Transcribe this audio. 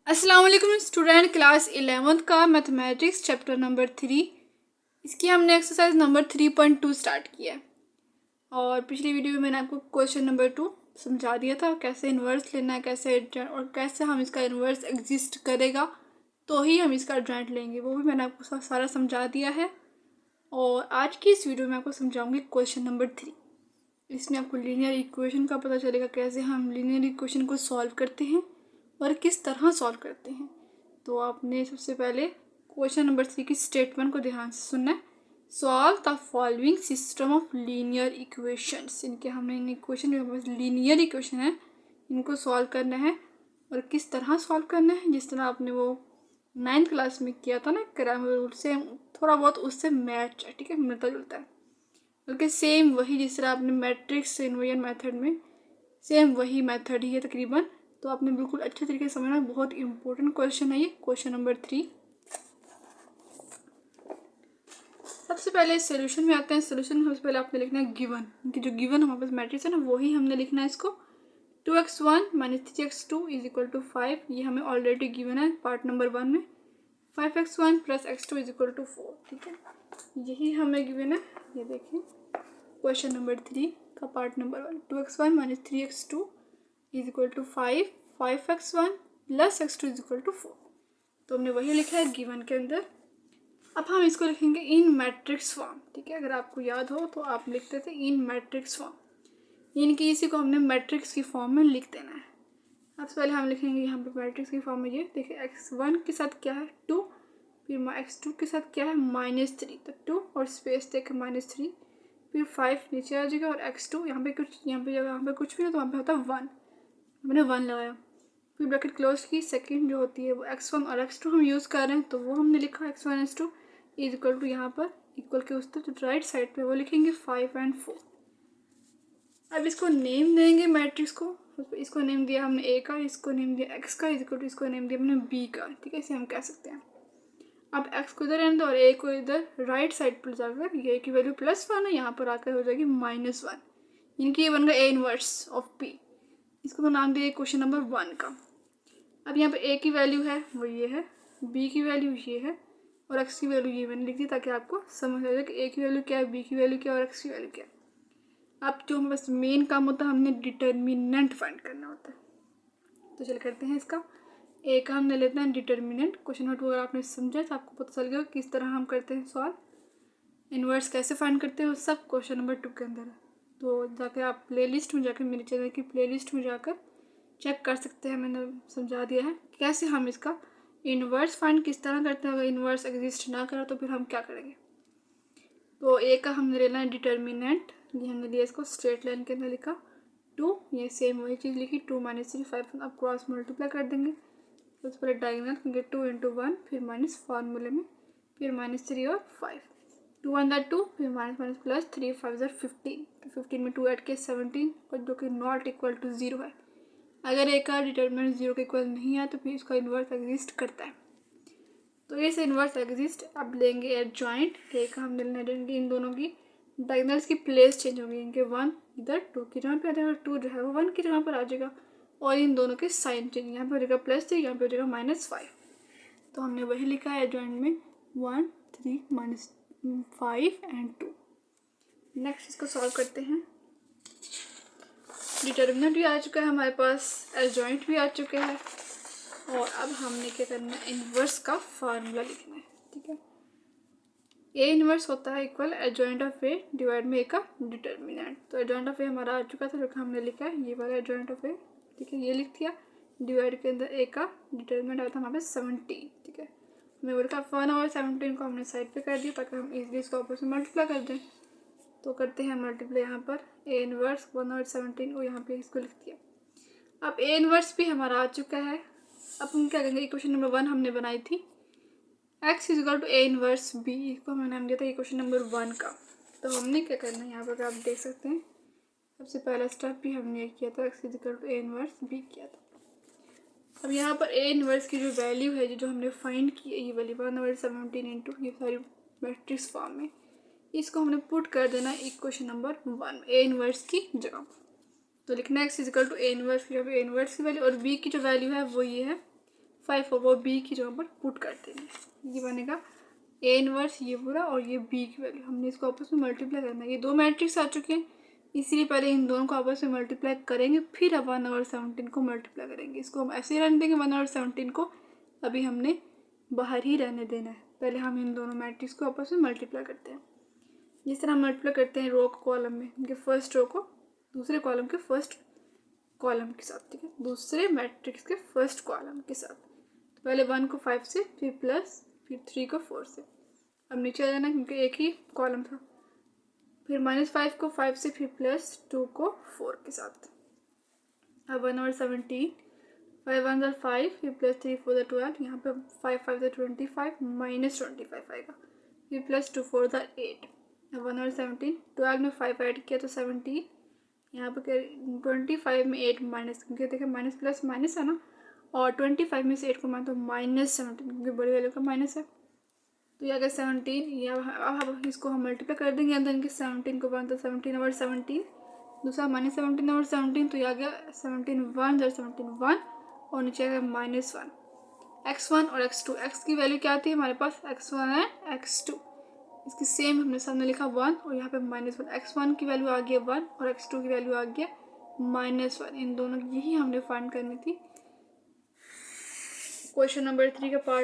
अस्सलाम वालेकुम student, class 11th का मैथमेटिक्स चैप्टर नंबर 3। इसकी हमने एक्सरसाइज नंबर 3.2 स्टार्ट किया है। और पिछली वीडियो में मैंने आपको क्वेश्चन नंबर 2 समझा दिया था, कैसे इन्वर्स लेना है, कैसे और कैसे हम इसका इन्वर्स एग्जिस्ट करेगा तो ही हम इसका जॉइंट लेंगे, वो भी मैंने आपको सारा समझा दिया है। और आज की इस वीडियो में आपको समझाऊंगी क्वेश्चन नंबर 3। इसमें आपको लीनियर इक्वेशन का पता चलेगा, कैसे हम लीनियर इक्वेशन को सॉल्व करते हैं और किस तरह सॉल्व करते हैं। तो आपने सबसे पहले क्वेश्चन नंबर 3 की स्टेटमेंट को ध्यान से सुनना है। Solve the following system of linear equations. इनके हमने इन इक्वेशन जो लीनियर इक्वेशन है इनको सॉल्व करना है। और किस तरह सॉल्व करना है, जिस तरह आपने वो 9th क्लास में किया था ना, क्रैमर रूल से थोड़ा बहुत उससे मैच है, ठीक है, मिलता जुलता है। बल्कि सेम वही जिस तरह आपने मैट्रिक्स इन्वर्जन मेथड में सेम वही मेथड ही है तकरीबन। तो आपने बिल्कुल अच्छे तरीके से समझना, बहुत इंपॉर्टेंट क्वेश्चन है ये, क्वेश्चन नंबर 3। सबसे पहले सॉल्यूशन में आते हैं। सॉल्यूशन में सबसे पहले आपने लिखना है गिवन, कि जो गिवन हमारे पास मैट्रिक्स है ना वही हमने लिखना है इसको। 2x1 - 3x2 = 5, ये हमें ऑलरेडी गिवन है पार्ट नंबर 1 में। 5x1 + x2 = 4, ठीक है, यही हमें गिवन है। ये देखें क्वेश्चन नंबर 3 का part number 1, 2x1 - 3x2 = 5, 5x1 + x2 = 4। तो हमने वही लिखा है गिवन के अंदर। अब हम इसको लिखेंगे इन मैट्रिक्स फॉर्म, ठीक है। अगर आपको याद हो तो आप लिखते थे इन मैट्रिक्स फॉर्म, इनकी इसी को हमने मैट्रिक्स की फॉर्म में लिख देना है। सबसे पहले हम लिखेंगे यहाँ पे मैट्रिक्स की फॉर्म में, ये देखिए x1 के साथ क्या है 2, फिर x2 के साथ क्या है -3, तो 2 और स्पेस देके -3, फिर 5 नीचे आ जाएगा और x2 यहाँ पे कुछ, यहाँ पे कुछ भी ना, तो वहाँ पे होता है 1, हमने 1 लगाया, फिर ब्रैकेट क्लोज की। सेकंड जो होती है वो x1 और x2 हम यूज़ कर रहे हैं, तो वो हमने लिखा x1 x2 = यहाँ पर इक्वल के उस तरफ राइट साइड पे वो लिखेंगे 5 और 4। अब इसको नेम देंगे मैट्रिक्स को। इसको नेम दिया हमने a का, इसको नेम दिया x का, इसको नेम दिया हमने b का, ठीक है, इसे हम कह सकते हैं। अब x को इधर रहने दो और a को इधर राइट साइड पर जाकर, ये की वैल्यू +1 है, यहाँ पर आकर हो जाएगी -1, इनकी ये बन गया a इनवर्स ऑफ p। इसको तो नाम दिया क्वेश्चन नंबर 1 का। अब यहाँ पे a की वैल्यू है वो ये है, b की वैल्यू ये है और x की वैल्यू ये मैंने लिख दी, ताकि आपको समझ आ जाए कि a की वैल्यू क्या है, b की वैल्यू क्या है और x की वैल्यू क्या है। अब जो हमें बस मेन काम होता है, हमने डिटर्मिनेंट फाइंड करना होता है। तो चल करते हैं इसका। a का हमने लेते हैं डिटर्मिनेंट। क्वेश्चन नंबर 2 अगर आपने समझा तो आपको पता चल गया किस तरह हम करते हैं सॉल्व। इन्वर्स कैसे फाइंड करते हैं वो सब क्वेश्चन नंबर 2 के अंदर है। तो जाकर आप प्लेलिस्ट में जाकर, मेरे चैनल की प्लेलिस्ट में जाकर चेक कर सकते हैं, मैंने समझा दिया है कैसे हम इसका इन्वर्स फाइंड किस तरह करते हैं। अगर इन्वर्स एग्जिस्ट ना करा तो फिर हम क्या करेंगे। तो ए का हमने लेना है डिटर्मिनेंट, ये हमने लिया, इसको स्ट्रेट लाइन के अंदर लिखा 2, ये सेम वही चीज़ लिखी 2 - 3 5। अब क्रॉस मल्टीप्लाई कर देंगे, सबसे पहले डायगोनल क्योंकि 2 × 1, फिर माइनस फार्मूले में, फिर -3 और 5, 2 × 2, फिर माइनस प्लस 3 5 15, तो 15 में 2 ऐड के 17, और जो कि नॉट इक्वल टू 0 है। अगर एक का डिटर्मिनेंट 0 के इक्वल नहीं है तो फिर इसका इन्वर्स एग्जिस्ट करता है। तो ये इन्वर्स एग्जिस्ट। अब लेंगे एडजॉइंट, एक हम लेना देंगे इन दोनों की डायगोनल्स की प्लेस चेंज होगी, इनके 1 इधर 2 की जगह पे आ जाएगा, 2 जो है वो 1 की जगह पर आ जाएगा, और इन दोनों के साइन चेंज, यहाँ पे हो जाएगा +3, यहाँ पे हो जाएगा -5। तो हमने वही लिखा है एडजॉइंट में 1 3 -5 और 2। नेक्स्ट इसको सॉल्व करते हैं। डिटर्मिनेंट भी आ चुका है हमारे पास, एडजॉइंट भी आ चुके हैं, और अब हमने क्या करना है, इन्वर्स का फार्मूला लिखना है, ठीक है। ए इन्वर्स होता है equal adjoint of A divide में ए का डिटर्मिनेंट। तो एडजॉइंट ऑफ ए हमारा आ चुका था, जो कि हमने लिखा है ये वाला एडजॉइंट ऑफ ए, ठीक है, ये लिख दिया। डिवाइड के अंदर ए का डिटर्मिनेंट आया था हमारे पास 17, ठीक है। हमें बोला 1 और 17 को हमने साइड पे कर दिया ताकि हम इजीली इसको आपस में मल्टीप्लाई कर दें। तो करते हैं मल्टीप्लाई, यहाँ पर ए इन्वर्स 1 और 17 को यहाँ पे इसको लिख दिया। अब ए इन्वर्स भी हमारा आ चुका है। अब हम क्या करेंगे, क्वेश्चन नंबर 1 हमने बनाई थी x = a इन्वर्स b, इसको हमने नाम दिया था क्वेश्चन नंबर 1 का। तो हमने क्या करना है, यहाँ पर आप देख सकते हैं सबसे पहला स्टेप भी हमने किया था, x = a इन्वर्स b किया था। अब यहाँ पर a इन्वर्स की जो वैल्यू है, जो हमने फाइंड की है, ये वाली 1 और 17 इंटू ये सारी मैट्रिक्स फॉर्म में, इसको हमने पुट कर देना इक्वेशन नंबर 1 a इन्वर्स की जगह। तो लिखना है x = a इन्वर्स की, a इन्वर्स की वैल्यू, और b की जो वैल्यू है वो ये है 5 और वो बी की जगह पर पुट कर देंगे। ये बनेगा ए इनवर्स ये पूरा और ये बी की वैल्यू। हमने इसको आपस में मल्टीप्लाई करना है। ये दो मैट्रिक्स आ चुके हैं, इसीलिए पहले इन दोनों को आपस में मल्टीप्लाई करेंगे, फिर अब 1/17 को मल्टीप्लाई करेंगे। इसको हम ऐसे ही रहने देंगे 1/17 को, अभी हमने बाहर ही रहने देना है। पहले हम इन दोनों मैट्रिक्स को आपस में मल्टीप्लाई करते हैं। जिस तरह हम मल्टीप्लाई करते हैं रो को कॉलम में, इनके फर्स्ट रो को दूसरे कॉलम के फर्स्ट कॉलम के साथ, ठीक है, दूसरे मैट्रिक्स के फर्स्ट कॉलम के साथ। तो पहले 1 को 5 से, फिर प्लस, फिर 3 को 4 से। अब नीचे आ जाना क्योंकि एक ही कॉलम था। फिर -5 को 5 से, फिर +2 को 4 के साथ। अब 1/17, 5 1 5, फिर +3 4 12, यहाँ पे 5 5 25, -25 आएगा, फिर +2 4 8। अब 1/17, 12 में 5 ऐड किया तो 17, यहाँ पे 25 में 8 माइनस, क्योंकि देखिए माइनस प्लस माइनस है ना, और 25 में से 8 को मान तो -17, क्योंकि बड़ी वैल्यू का माइनस है। तो ये आ गया 17। ये अब इसको हम मल्टीप्लाई कर देंगे अंदर इनके 17 को 1 तो 17/17, दूसरा -17/17, तो ये आ गया 17 1 17 1 और नीचे आ गया -1। x1 और x2, x की वैल्यू क्या थी हमारे पास, x1 एंड x2, इसकी सेम हमने सामने लिखा 1 और यहाँ पे -1। x1 की वैल्यू आ गई 1 और x2 की वैल्यू आ गया -1। इन दोनों की यही हमने फाइंड करनी थी। क्वेश्चन नंबर 3 का पार्ट